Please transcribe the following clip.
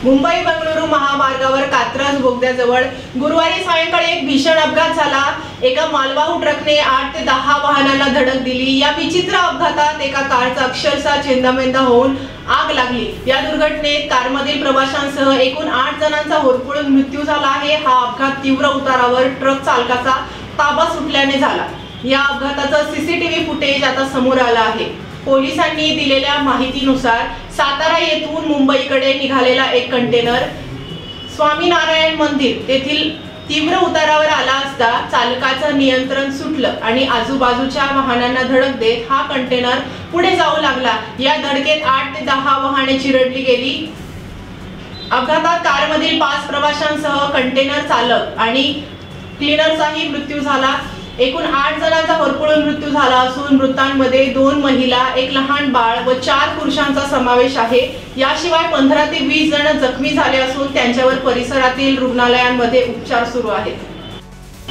मुंबई बंगळुरू महामार्गावर कात्रज बोगद्याजवळ गुरुवारी सायंकाळी एक भीषण अपघात झाला। एका मालवाहू ट्रकने 8 ते 10 वाहनांना धडक दिली। या विचित्र अपघातात एका कारचा अक्षरशः चेंदामेंदा होऊन आग लागली। या दुर्घटनेत कारमधील प्रवाशांसह एकूण 8 जणांचा होरपळून मृत्यू झाला आहे। हा अपघात तीव्र उतारावर ट्रक चालकाचा ताबा सुटल्याने झाला। या अपघाताचं सीसीटीव्ही फुटेज आता समोर आलं आहे। पोलिसांनी दिलेल्या माहितीनुसार सातारा येथून मुंबईकडे निघालेला एक कंटेनर स्वामीनारायण मंदिर तेथील तीव्र उतारावर आला असता चालकाचं नियंत्रण सुटलं आणि आजूबाजूच्या वाहनांना धडक देत हा कंटेनर पुढे जाऊ लागला। या धडकेत 8 ते 10 वाहने चिरडली गेली। अपघातात कारमधील 5 प्रवाशांसह कंटेनर चालक आणि क्लीनरचाही मृत्यू झाला। एकूण 8 जणांचा होरपळून मृत्यू झाला असून मृतांमध्ये 2 महिला, एक लहान बाळ व 4 पुरुषांचा समावेश आहे। याशिवाय 15 ते 20 जण जखमी झाले असून त्यांच्यावर परिसरातील रुग्णालयांमध्ये उपचार सुरू आहेत।